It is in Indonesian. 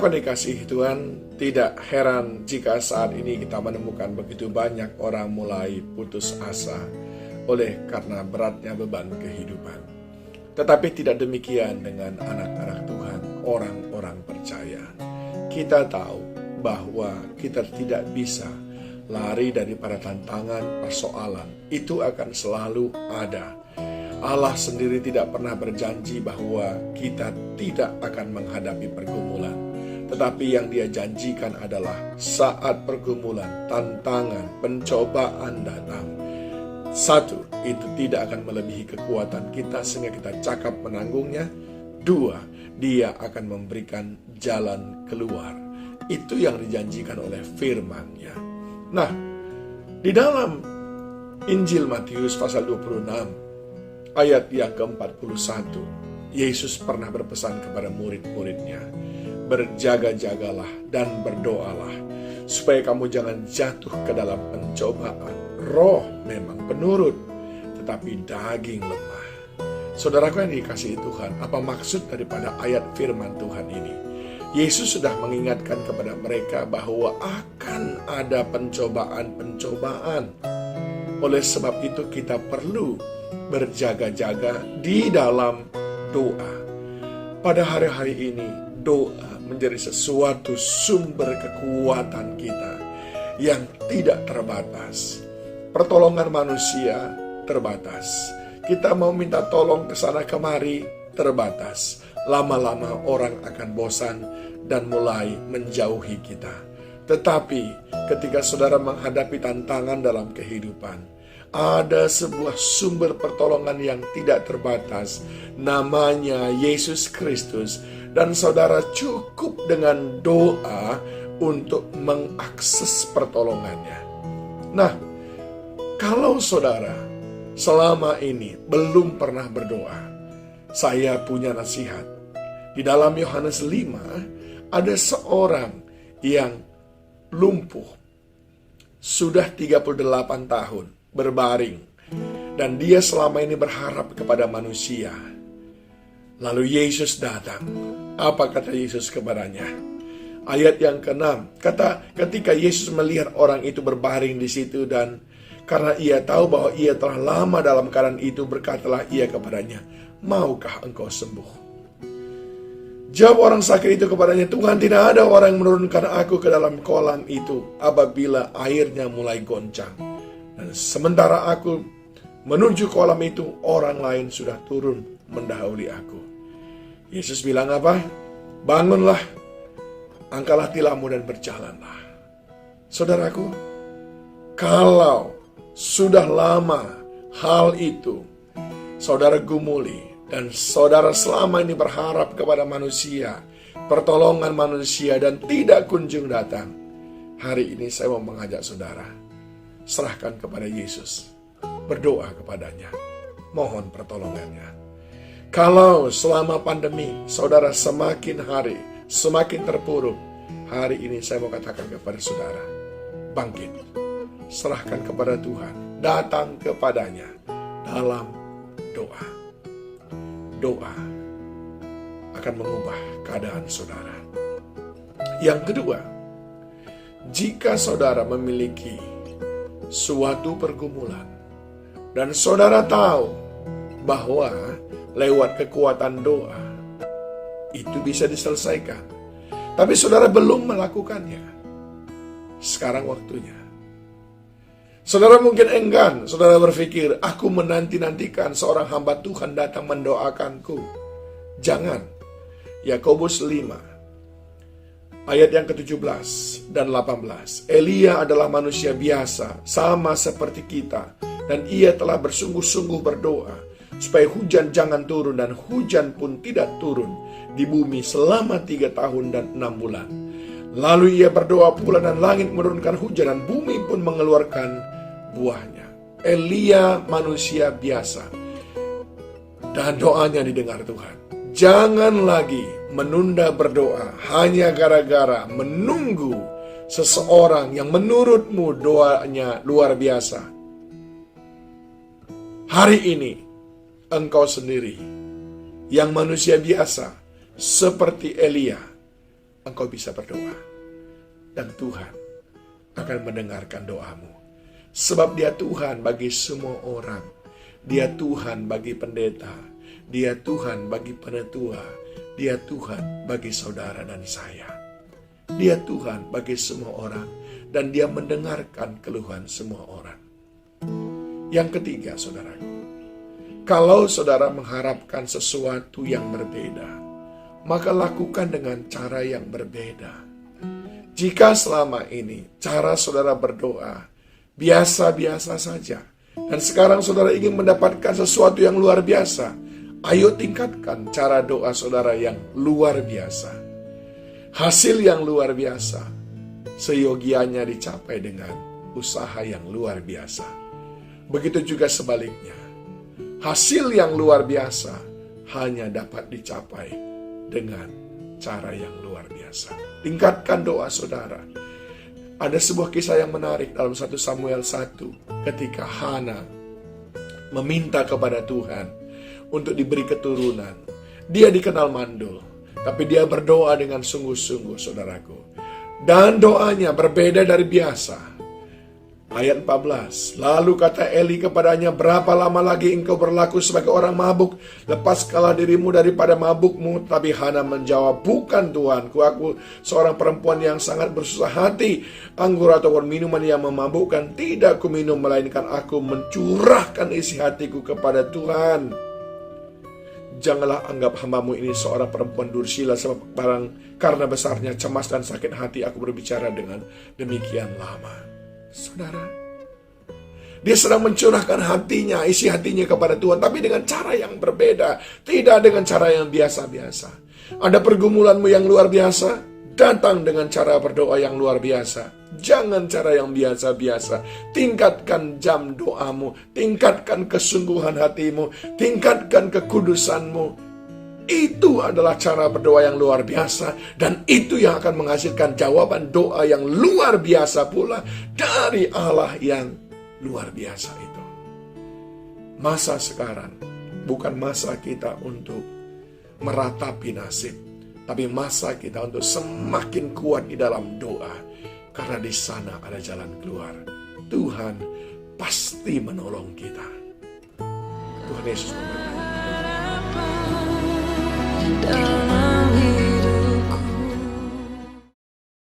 Saudaraku yang dikasihi Tuhan, tidak heran jika saat ini kita menemukan begitu banyak orang mulai putus asa oleh karena beratnya beban kehidupan. Tetapi tidak demikian dengan anak-anak Tuhan, orang-orang percaya. Kita tahu bahwa kita tidak bisa lari daripada tantangan, persoalan. Itu akan selalu ada. Allah sendiri tidak pernah berjanji bahwa kita tidak akan menghadapi pergumulan. Tetapi yang Dia janjikan adalah saat pergumulan, tantangan, pencobaan datang, satu, itu tidak akan melebihi kekuatan kita sehingga kita cakap menanggungnya. Dua, Dia akan memberikan jalan keluar. Itu yang dijanjikan oleh firman-Nya. Nah, di dalam Injil Matius pasal 26 ayat yang ke-41, Yesus pernah berpesan kepada murid-muridnya, berjaga-jagalah dan berdoalah, supaya kamu jangan jatuh ke dalam pencobaan. Roh memang penurut, tetapi daging lemah. Saudaraku yang dikasihi Tuhan, apa maksud daripada ayat firman Tuhan ini? Yesus sudah mengingatkan kepada mereka bahwa akan ada pencobaan-pencobaan. Oleh sebab itu kita perlu berjaga-jaga di dalam doa. Pada hari-hari ini, doa menjadi sesuatu sumber kekuatan kita yang tidak terbatas. Pertolongan manusia terbatas. Kita mau minta tolong ke sana kemari terbatas. Lama-lama orang akan bosan dan mulai menjauhi kita. Tetapi ketika saudara menghadapi tantangan dalam kehidupan, ada sebuah sumber pertolongan yang tidak terbatas, namanya Yesus Kristus, dan saudara cukup dengan doa untuk mengakses pertolongannya. Nah, kalau saudara selama ini belum pernah berdoa, saya punya nasihat. Di dalam Yohanes 5 ada seorang yang lumpuh sudah 38 tahun berbaring, dan dia selama ini berharap kepada manusia. Lalu Yesus datang. Apa kata Yesus kepadanya? Ayat yang ke-6, kata ketika Yesus melihat orang itu berbaring di situ, dan karena ia tahu bahwa ia telah lama dalam keadaan itu, berkatalah ia kepadanya, maukah engkau sembuh? Jawab orang sakit itu kepadanya, Tuhan, tidak ada orang yang menurunkan aku ke dalam kolam itu apabila airnya mulai goncang. Dan sementara aku menuju kolam itu, orang lain sudah turun mendahului aku. Yesus bilang apa? Bangunlah, angkatlah tilammu dan berjalanlah. Saudaraku, kalau sudah lama hal itu saudara gumuli, dan saudara selama ini berharap kepada manusia, pertolongan manusia, dan tidak kunjung datang, hari ini saya mau mengajak saudara, serahkan kepada Yesus, berdoa kepadanya, mohon pertolongannya. Kalau selama pandemi saudara semakin hari semakin terpuruk, hari ini saya mau katakan kepada saudara, bangkit, serahkan kepada Tuhan, datang kepadanya dalam doa. Doa akan mengubah keadaan saudara. Yang kedua, jika saudara memiliki suatu pergumulan dan saudara tahu bahwa lewat kekuatan doa itu bisa diselesaikan, tapi saudara belum melakukannya, sekarang waktunya. Saudara mungkin enggan, saudara berpikir, aku menanti-nantikan seorang hamba Tuhan datang mendoakanku. Jangan. Yakobus 5 ayat yang ke-17 dan 18. Elia adalah manusia biasa, sama seperti kita, dan ia telah bersungguh-sungguh berdoa supaya hujan jangan turun, dan hujan pun tidak turun di bumi selama 3 tahun dan 6 bulan. Lalu ia berdoa pula, dan langit menurunkan hujan, dan bumi pun mengeluarkan buahnya. Elia manusia biasa, dan doanya didengar Tuhan. Jangan lagi menunda berdoa hanya gara-gara menunggu seseorang yang menurutmu doanya luar biasa. Hari ini engkau sendiri yang manusia biasa seperti Elia, engkau bisa berdoa. Dan Tuhan akan mendengarkan doamu. Sebab Dia Tuhan bagi semua orang. Dia Tuhan bagi pendeta. Dia Tuhan bagi penetua. Dia Tuhan bagi saudara dan saya. Dia Tuhan bagi semua orang. Dan Dia mendengarkan keluhan semua orang. Yang ketiga, saudaraku. Kalau saudara mengharapkan sesuatu yang berbeda, maka lakukan dengan cara yang berbeda. Jika selama ini cara saudara berdoa biasa-biasa saja, dan sekarang saudara ingin mendapatkan sesuatu yang luar biasa, ayo tingkatkan cara doa saudara yang luar biasa. Hasil yang luar biasa seyogianya dicapai dengan usaha yang luar biasa. Begitu juga sebaliknya. Hasil yang luar biasa hanya dapat dicapai dengan cara yang luar biasa. Tingkatkan doa saudara. Ada sebuah kisah yang menarik dalam 1 Samuel 1 ketika Hana meminta kepada Tuhan untuk diberi keturunan. Dia dikenal mandul, tapi dia berdoa dengan sungguh-sungguh, saudaraku. Dan doanya berbeda dari biasa. Ayat 14, lalu kata Eli kepadanya, berapa lama lagi engkau berlaku sebagai orang mabuk? Lepaskanlah dirimu daripada mabukmu. Tapi Hana menjawab, bukan Tuanku, aku seorang perempuan yang sangat bersusah hati. Anggur ataupun minuman yang memabukkan tidak ku minum, melainkan aku mencurahkan isi hatiku kepada Tuhan. Janganlah anggap hambamu ini seorang perempuan dursila, sebab karena besarnya cemas dan sakit hati aku berbicara dengan demikian lama. Saudara, dia sedang mencurahkan hatinya, isi hatinya kepada Tuhan, tapi dengan cara yang berbeda, tidak dengan cara yang biasa-biasa. Ada pergumulanmu yang luar biasa, datang dengan cara berdoa yang luar biasa. Jangan cara yang biasa-biasa. Tingkatkan jam doamu, tingkatkan kesungguhan hatimu, tingkatkan kekudusanmu. Itu adalah cara berdoa yang luar biasa. Dan itu yang akan menghasilkan jawaban doa yang luar biasa pula dari Allah yang luar biasa itu. Masa sekarang bukan masa kita untuk meratapi nasib, tapi masa kita untuk semakin kuat di dalam doa. Karena di sana ada jalan keluar. Tuhan pasti menolong kita. Tuhan Yesus memberkati.